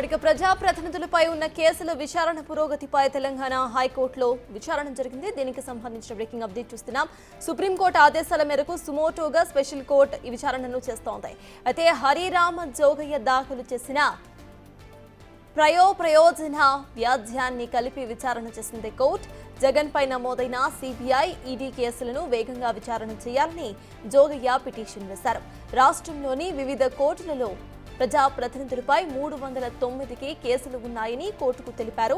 ఇక ప్రజాప్రతినిధులపై ఉన్న కేసుల విచారణ పురోగతిపై తెలంగాణ హైకోర్టులో విచారణ జరిగింది. దీనికి సంబంధించిన బ్రేకింగ్ అప్డేట్ చూస్తున్నాం. సుప్రీంకోర్టు ఆదేశాల మేరకు సుమోటోగా స్పెషల్ కోర్టు ఈ విచారణను చేస్తోంది. అయితే హరిరామ జోగయ్య దాఖలు చేసిన ప్రయోజన వ్యాజ్యాన్ని కలిపి విచారణ చేసింది కోర్టు. జగన్ పై నమోదైన సిబిఐ, ఈడీ కేసులను వేగంగా విచారణ చేయాలని జోగయ్య పిటిషన్ వేశారు. రాష్ట్రంలోని వివిధ కోర్టులలో ప్రజాప్రతినిధులపై 309కి కేసులు ఉన్నాయని కోర్టుకు తెలిపారు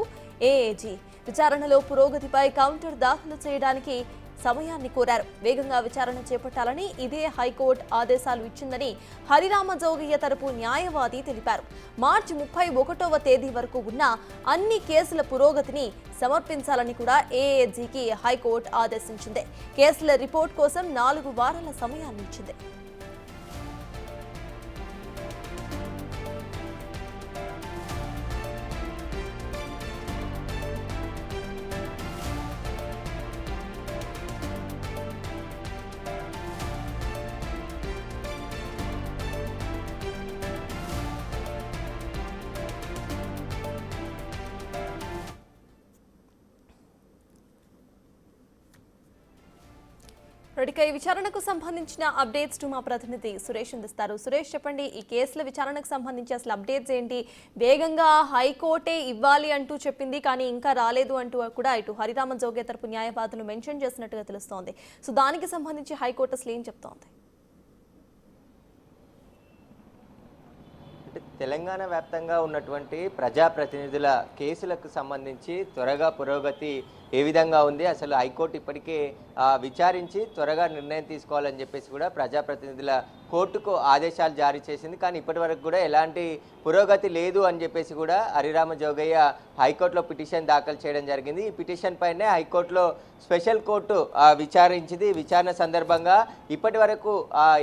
ఏఏజీ. విచారణలో పురోగతిపై కౌంటర్ దాఖలు చేయడానికి సమయాన్ని కోరారు. వేగంగా విచారణ చేపట్టాలని ఇదే హైకోర్టు ఆదేశాలు ఇచ్చిందని హరిరామ జోగయ్య తరపు న్యాయవాది తెలిపారు. మార్చి 31వ తేదీ వరకు ఉన్న అన్ని కేసుల పురోగతిని సమర్పించాలని కూడా ఏఏజీకి హైకోర్టు ఆదేశించింది. కేసుల రిపోర్ట్ కోసం 4 వారాల సమయాన్ని ఇచ్చింది. ఈ విచారణకు సంబంధించిన అప్డేట్స్ మా ప్రతినిధి సురేష్ అందిస్తారు. సురేష్, చెప్పండి, ఈ కేసుల విచారణకు సంబంధించి అసలు అప్డేట్స్ ఏంటి? వేగంగా హైకోర్టే ఇవ్వాలి అంటూ చెప్పింది, కానీ ఇంకా రాలేదు అంటూ కూడా ఇటు హరిరామ జోగయ్య తరపు న్యాయవాదులు మెన్షన్ చేసినట్టుగా తెలుస్తోంది. సో దానికి సంబంధించి హైకోర్టు అసలు ఏం చెప్తోంది? తెలంగాణ వ్యాప్తంగా ఉన్నటువంటి ప్రజాప్రతినిధుల కేసులకు సంబంధించి త్వరగా పురోగతి ఏ విధంగా ఉంది, అసలు హైకోర్టు ఇప్పటికే విచారించి త్వరగా నిర్ణయం తీసుకోవాలని చెప్పేసి కూడా ప్రజాప్రతినిధుల కోర్టుకు ఆదేశాలు జారీ చేసింది. కానీ ఇప్పటి వరకు కూడా ఎలాంటి పురోగతి లేదు అని చెప్పేసి కూడా హరిరామ జోగయ్య హైకోర్టులో పిటిషన్ దాఖలు చేయడం జరిగింది. ఈ పిటిషన్ పైనే హైకోర్టులో స్పెషల్ కోర్టు విచారించింది. విచారణ సందర్భంగా ఇప్పటి వరకు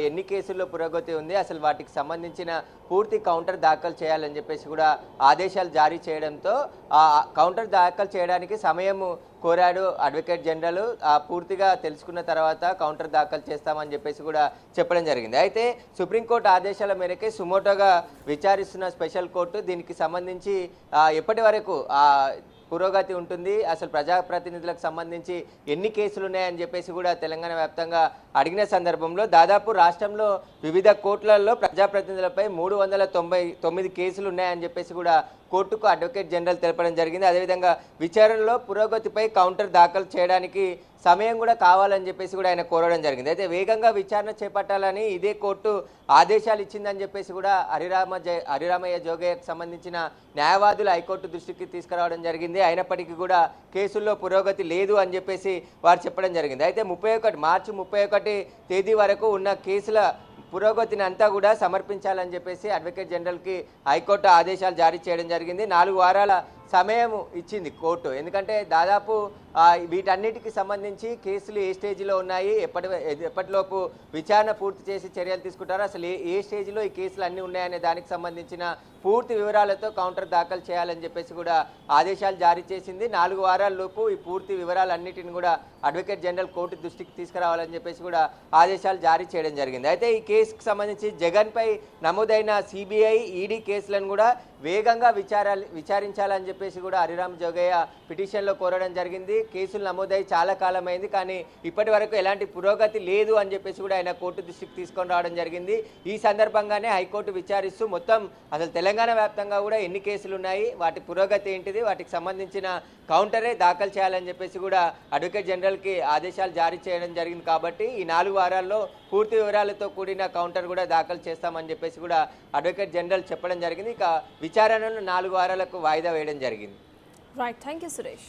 ఎన్ని కేసుల్లో పురోగతి ఉంది, అసలు వాటికి సంబంధించిన పూర్తి కౌంటర్ దాఖలు చేయాలని చెప్పేసి కూడా ఆదేశాలు జారీ చేయడంతో కౌంటర్ దాఖలు చేయడానికి సమయము కోరాడు అడ్వకేట్ జనరల్. పూర్తిగా తెలుసుకున్న తర్వాత కౌంటర్ దాఖలు చేస్తామని చెప్పేసి కూడా చెప్పడం జరిగింది. అయితే సుప్రీంకోర్టు ఆదేశాల మేరకే సుమోటోగా విచారిస్తున్న స్పెషల్ కోర్టు దీనికి సంబంధించి ఎప్పటి వరకు పురోగతి ఉంటుంది, అసలు ప్రజాప్రతినిధులకు సంబంధించి ఎన్ని కేసులు ఉన్నాయని చెప్పేసి కూడా తెలంగాణ వ్యాప్తంగా అడిగిన సందర్భంలో దాదాపు రాష్ట్రంలో వివిధ కోర్టులలో ప్రజాప్రతినిధులపై 399 కేసులు ఉన్నాయని చెప్పేసి కూడా కోర్టుకు అడ్వకేట్ జనరల్ తెలపడం జరిగింది. అదేవిధంగా విచారణలో పురోగతిపై కౌంటర్ దాఖలు చేయడానికి సమయం కూడా కావాలని చెప్పేసి కూడా ఆయన కోరడం జరిగింది. అయితే విచారణ చేపట్టాలని ఇదే కోర్టు ఆదేశాలు ఇచ్చిందని చెప్పేసి కూడా హరిరామయ్య జోగయ్యకు సంబంధించిన న్యాయవాదులు హైకోర్టు దృష్టికి తీసుకురావడం జరిగింది. అయినప్పటికీ కూడా కేసుల్లో పురోగతి లేదు అని చెప్పేసి వారు చెప్పడం జరిగింది. అయితే మార్చి 31 తేదీ వరకు ఉన్న కేసుల పురోగతిని అంతా కూడా సమర్పించాలని చెప్పేసి అడ్వకేట్ జనరల్కి హైకోర్టు ఆదేశాలు జారీ చేయడం జరిగింది. 4 వారాల సమయం ఇచ్చింది కోర్టు. ఎందుకంటే దాదాపు వీటన్నిటికి సంబంధించి కేసులు ఏ స్టేజ్లో ఉన్నాయి, ఎప్పటిలోపు విచారణ పూర్తి చేసి చర్యలు తీసుకుంటారో, అసలు ఏ స్టేజ్లో ఈ కేసులు అన్నీ ఉన్నాయనే దానికి సంబంధించిన పూర్తి వివరాలతో కౌంటర్ దాఖలు చేయాలని చెప్పేసి కూడా ఆదేశాలు జారీ చేసింది. 4 వారాల లోపు ఈ పూర్తి వివరాలన్నిటిని కూడా అడ్వకేట్ జనరల్ కోర్టు దృష్టికి తీసుకురావాలని చెప్పేసి కూడా ఆదేశాలు జారీ చేయడం జరిగింది. అయితే ఈ కేసుకు సంబంధించి జగన్పై నమోదైన సిబిఐ, ఈడీ కేసులను కూడా వేగంగా విచారించాలని చెప్పేసి కూడా హరిరామ జోగయ్య పిటిషన్లో కోరడం జరిగింది. కేసులు నమోదై చాలా కాలమైంది, కానీ ఇప్పటి వరకు ఎలాంటి పురోగతి లేదు అని చెప్పేసి కూడా ఆయన కోర్టు దృష్టికి తీసుకొని రావడం జరిగింది. ఈ సందర్భంగానే హైకోర్టు విచారిస్తూ మొత్తం అసలు తెలంగాణ వ్యాప్తంగా కూడా ఎన్ని కేసులు ఉన్నాయి, వాటి పురోగతి ఏంటిది, వాటికి సంబంధించిన కౌంటరే దాఖలు చేయాలని చెప్పేసి కూడా అడ్వకేట్ జనరల్కి ఆదేశాలు జారీ చేయడం జరిగింది. కాబట్టి ఈ 4 వారాల్లో పూర్తి వివరాలతో కూడిన కౌంటర్ కూడా దాఖలు చేస్తామని చెప్పేసి కూడా అడ్వకేట్ జనరల్ చెప్పడం జరిగింది. ఇక విచారణను 4 వారాలకు వాయిదా వేయడం జరిగింది. Right, thank you Suresh.